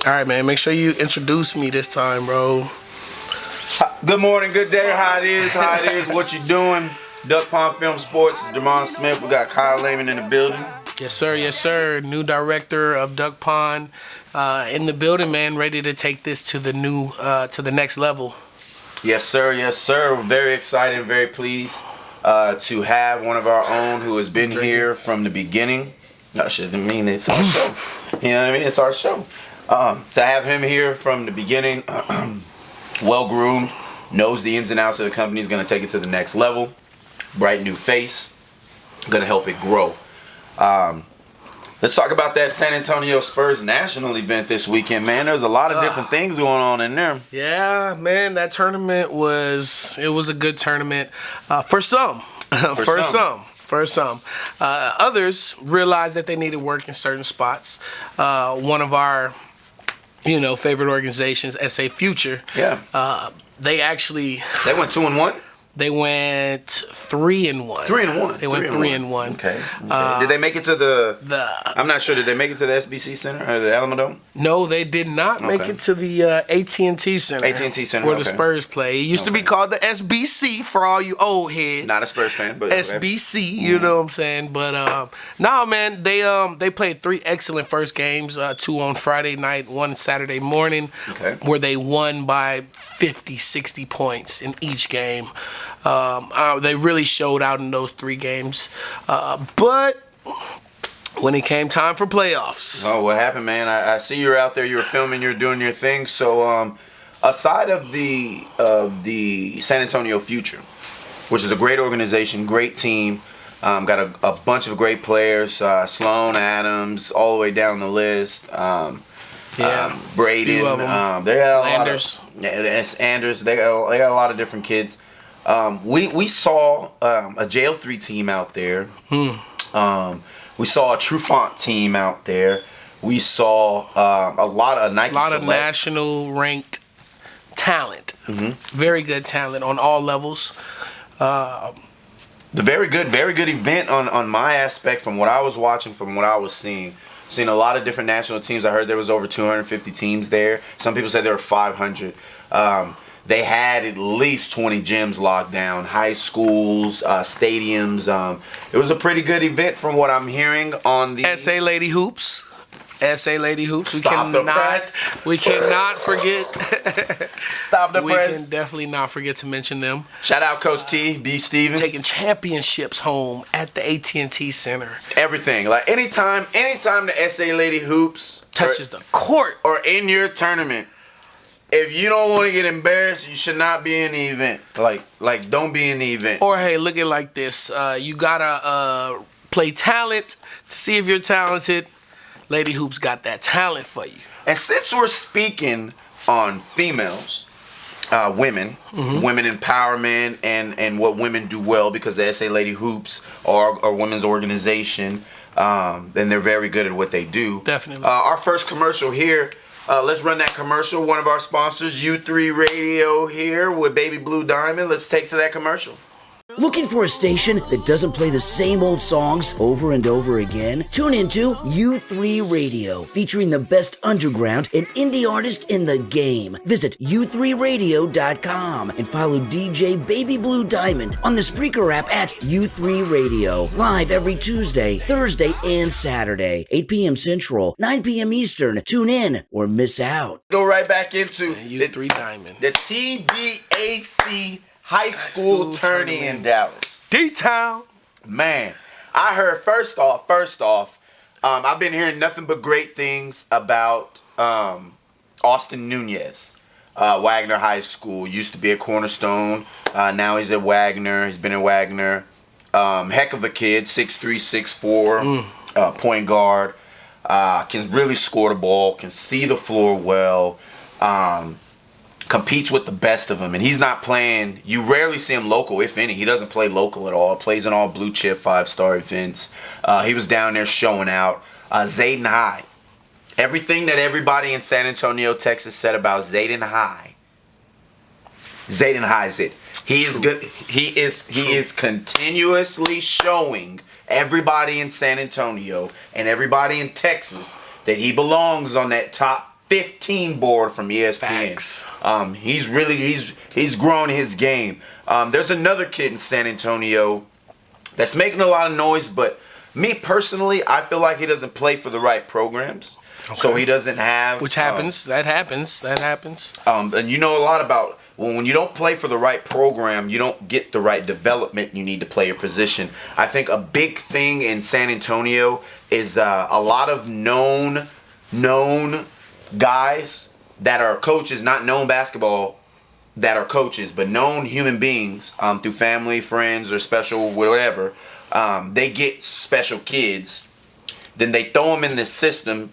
All right, man. Make sure you introduce me this time, bro. Good morning, good day. How it is, what you doing? Duckpond Film Sports, Jamon Smith. We got Kyle Lehman in the building. Yes, sir. Yes, sir. New director of Duckpond in the building, man. Ready to take this to the to the next level. Yes, sir. Yes, sir. We're very excited, very pleased to have one of our own who has been here from the beginning. No, shit, I mean, it's our show. You know what I mean? It's our show. To have him here from the beginning, well-groomed, knows the ins and outs of the company, is going to take it to the next level. Bright new face, going to help it grow. Let's talk about that San Antonio Spurs national event this weekend, man. There's a lot of different things going on in there. Yeah, man, that tournament was a good tournament for some. For some. Others realized that they needed work in certain spots. One of our, favorite organizations, SA Future. Yeah. They went 2-1. They went 3-1. 3-1. They went 3-1. Okay. Did they make it to the? I'm not sure. Did they make it to the SBC Center or the Alamodome? No, they did not make it to the AT&T Center. AT&T Center, where the Spurs play. It used to be called the SBC for all you old heads. Not a Spurs fan, but SBC. You know what I'm saying? But no, man, they played 3 excellent first games. 2 on Friday night, 1 Saturday morning. Okay. Where they won by 50, 60 points in each game. They really showed out in those 3 games. But when it came time for playoffs. Oh, what happened, man? I see you're out there, you're filming, you're doing your thing. So aside of the San Antonio Future, which is a great organization, great team, got a bunch of great players, Sloan, Adams, all the way down the list. Braden, they got Landers. Anders. They got a lot of different kids. We saw a Jail 3 team out there. We saw a Trufant team out there. We saw a lot of Nike. A lot of national ranked talent. Mm-hmm. Very good talent on all levels. The very good event on my aspect from what I was watching, from what I was seeing. Seen a lot of different national teams. I heard there was over 250 teams there. Some people said there were 500. They had at least 20 gyms locked down, high schools, stadiums. It was a pretty good event from what I'm hearing on the SA Lady Hoops. SA Lady Hoops. Stop the press. We cannot forget. Stop the press. We can definitely not forget to mention them. Shout out Coach T, B. Stevens. Taking championships home at the AT&T Center. Everything. Like anytime the SA Lady Hoops touches the court or in your tournament, if you don't want to get embarrassed, you should not be in the event. Like don't be in the event. Or hey, look at it like this. You gotta play talent to see if you're talented. Lady Hoops got that talent for you. And since we're speaking on females, women empowerment and what women do well, because the SA Lady Hoops are a women's organization, and they're very good at what they do. Definitely. Our first commercial here. Let's run that commercial. One of our sponsors, U3 Radio, here with Baby Blue Diamond. Let's take to that commercial. Looking for a station that doesn't play the same old songs over and over again? Tune into U3 Radio, featuring the best underground and indie artists in the game. Visit u3radio.com and follow DJ Baby Blue Diamond on the Spreaker app at U3 Radio. Live every Tuesday, Thursday, and Saturday, 8 p.m. Central, 9 p.m. Eastern. Tune in or miss out. Go right back into U3 Diamond. The TBAC High school tourney in Dallas. D-Town. Man, I heard first off, I've been hearing nothing but great things about Austin Nunez. Wagner High School used to be at Cornerstone. Now he's at Wagner. He's been at Wagner. Heck of a kid, 6'3", 6'4", point guard. Can really score the ball. Can see the floor well. Competes with the best of them, and he's not playing. You rarely see him local, if any. He doesn't play local at all. Plays in all blue chip 5-star events. He was down there showing out. Zayden High. Everything that everybody in San Antonio, Texas said about Zayden High. Zayden High is it. He is good. He is continuously showing everybody in San Antonio and everybody in Texas that he belongs on that top 15 board from ESPN. Facts. He's grown his game. There's another kid in San Antonio that's making a lot of noise, but me personally, I feel like he doesn't play for the right programs. Okay. So he doesn't have... Which happens. That happens. And you know a lot about... When you don't play for the right program, you don't get the right development you need to play your position. I think a big thing in San Antonio is a lot of known guys that are coaches, not known basketball that are coaches, but known human beings through family, friends, or special whatever. They get special kids, then they throw them in this system,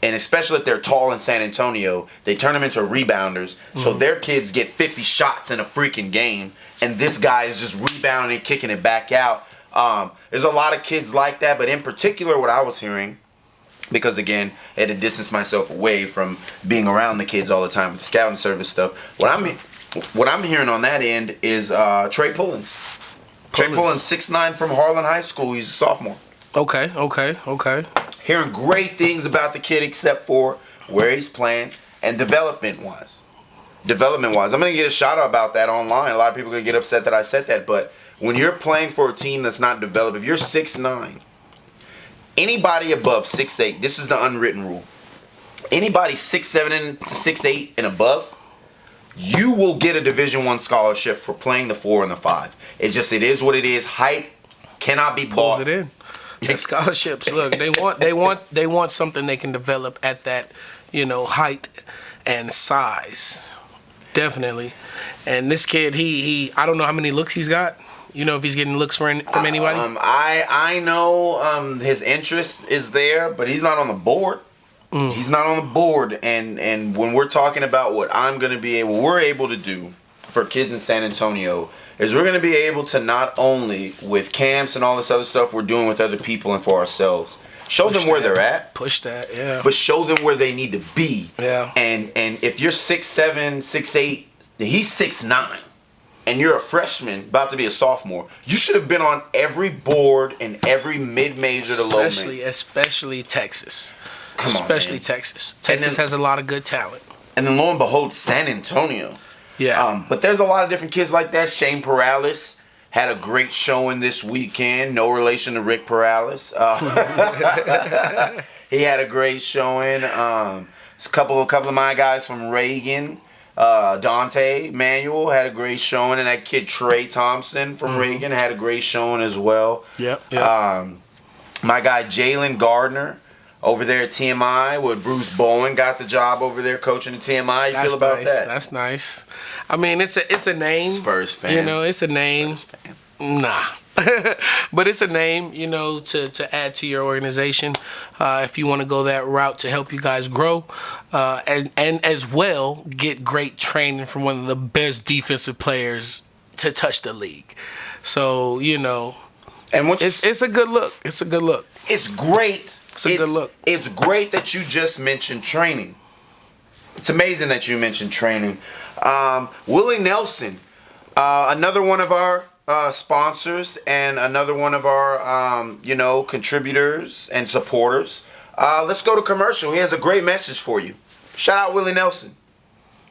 and especially if they're tall in San Antonio, they turn them into rebounders. So their kids get 50 shots in a freaking game, and this guy is just rebounding, kicking it back out. There's a lot of kids like that, but in particular, what I was hearing, because again, I had to distance myself away from being around the kids all the time with the scouting service stuff. What I'm hearing on that end is Trey Pullins. Trey Pullins, 6'9" from Harlan High School. He's a sophomore. Okay. Hearing great things about the kid except for where he's playing and development-wise. I'm going to get a shout-out about that online. A lot of people are going to get upset that I said that, but when you're playing for a team that's not developed, if you're 6'9", anybody above 6'8", this is the unwritten rule. Anybody 6'7" to 6'8" and above, you will get a Division I scholarship for playing the 4 and the 5. It is what it is. Height cannot be bought. Pulls it in. Yeah, scholarships. Look, they want something they can develop at that, height and size. Definitely. And this kid, he I don't know how many looks he's got. If he's getting looks from anybody. I know his interest is there, but he's not on the board. He's not on the board, and when we're talking about what we're able to do for kids in San Antonio is we're going to be able to not only with camps and all this other stuff we're doing with other people and for ourselves, show them where they're at. Push that, yeah. But show them where they need to be. Yeah. And if you're 6'7", 6'8", he's 6'9", and you're a freshman about to be a sophomore, you should have been on every board in every mid-major to low-major. Especially Texas. Texas. Texas has a lot of good talent. And then lo and behold, San Antonio. Yeah. But there's a lot of different kids like that. Shane Perales had a great showing this weekend. No relation to Rick Perales. He had a great showing. A couple of my guys from Reagan, Dante Manuel had a great showing, and that kid Trey Thompson from Reagan had a great showing as well. Yep. My guy Jalen Gardner over there at TMI, where Bruce Bowen got the job over there coaching at TMI. How you feel about that? That's nice. I mean, it's a name. Spurs fan. It's a name. Nah. But it's a name, to add to your organization if you want to go that route to help you guys grow and as well get great training from one of the best defensive players to touch the league. So, and it's a good look. It's a good look. It's great. It's a good look. It's great that you just mentioned training. It's amazing that you mentioned training. Willie Nelson, another one of our sponsors and another one of our, contributors and supporters. Let's go to commercial. He has a great message for you. Shout out Willie Nelson,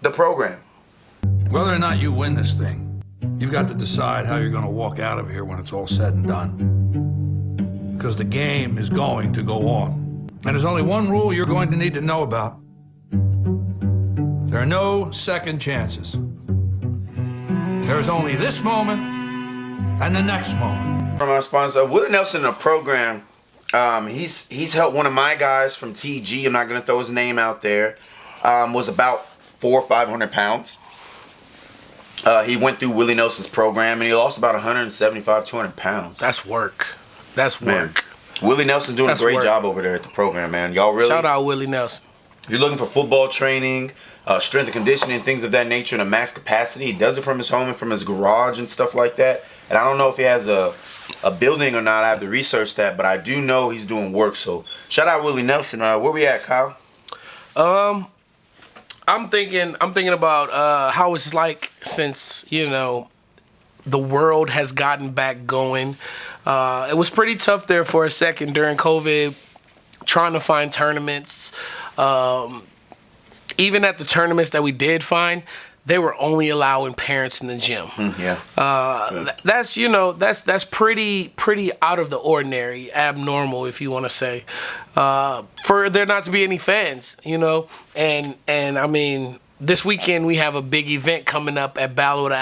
the program. Whether or not you win this thing, you've got to decide how you're going to walk out of here when it's all said and done. Because the game is going to go on. And there's only one rule you're going to need to know about. There are no second chances. There's only this moment and the next moment. From our sponsor, Willie Nelson, the program, he's helped one of my guys from TG, I'm not going to throw his name out there, was about 400 or 500 pounds. He went through Willie Nelson's program, and he lost about 175, 200 pounds. That's work. That's work. Man. Willie Nelson's doing a great job over there at the program, man. Y'all really... Shout out Willie Nelson. If you're looking for football training, strength and conditioning, things of that nature in a max capacity, he does it from his home and from his garage and stuff like that. And I don't know if he has a building or not. I have to research that, but I do know he's doing work. So shout out Willie Nelson. Where we at, Kyle? I'm thinking about how it's like since, the world has gotten back going. It was pretty tough there for a second during COVID, trying to find tournaments. even at the tournaments that we did find, they were only allowing parents in the gym. That's pretty out of the ordinary, abnormal, if you want to say, for there not to be any fans, and I mean, this weekend we have a big event coming up at Battle of the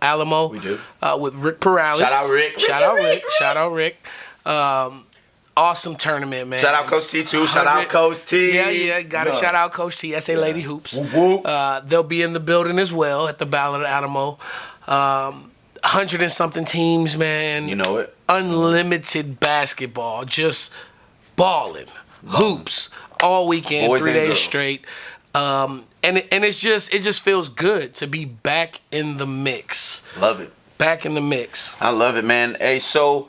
Alamo. We do. With Rick Perales. Shout out Rick. Shout out Rick. Awesome tournament, man. Shout out Coach T too. Shout out Coach T. Yeah. Gotta shout out Coach T. SA Lady Hoops. Whoop. They'll be in the building as well at the Battle of the Alamo. 100 and something teams, man. You know it. Unlimited basketball, just balling, hoops all weekend, Boys 3 and days girls. straight. And it just feels good to be back in the mix. Love it. Back in the mix. I love it, man. Hey, so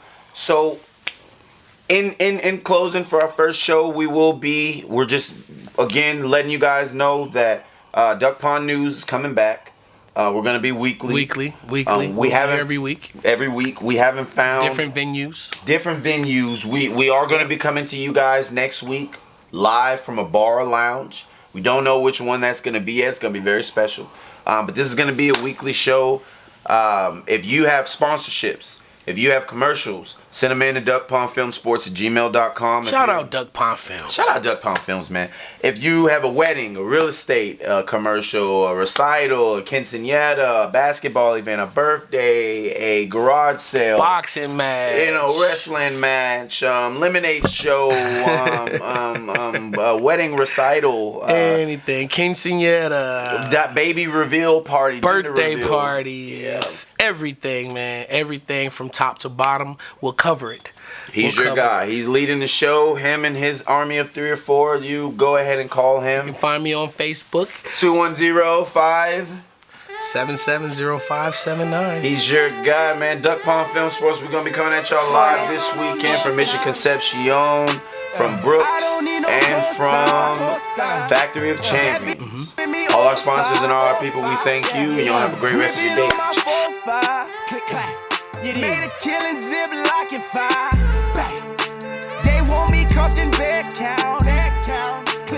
in closing for our first show, we're just again letting you guys know that Duckpond News is coming back. We're gonna be weekly. Weekly. We haven't every week. Every week we haven't found Different venues. We are gonna be coming to you guys next week live from a bar or lounge. We don't know which one that's gonna be yet. It's gonna be very special. But this is gonna be a weekly show. If you have sponsorships, if you have commercials, send them in to duckpondfilmsports@gmail.com. Shout out Duck Pond Films. Shout out Duckpond Films, man. If you have a wedding, a real estate commercial, a recital, a quinceañera, a basketball event, a birthday, a garage sale, Boxing match. wrestling match, lemonade show, a wedding recital, anything. Quinceañera. that baby reveal party, gender Birthday reveal. parties. Everything, man. Everything from top to bottom. We'll cover it. He's your guy. He's leading the show. Him and his army of 3 or 4. You go ahead and call You him. can find me on Facebook. 2105. 770579. He's your guy, man. Duck Pond Film Sports. We're going to be coming at y'all live this weekend from Mission Concepcion, from Brooks, and from Factory of Champions. All our sponsors and all our people, we thank you. And y'all have a great rest of your day. You made a killing zip like it fire. They want me cooked in Beartown.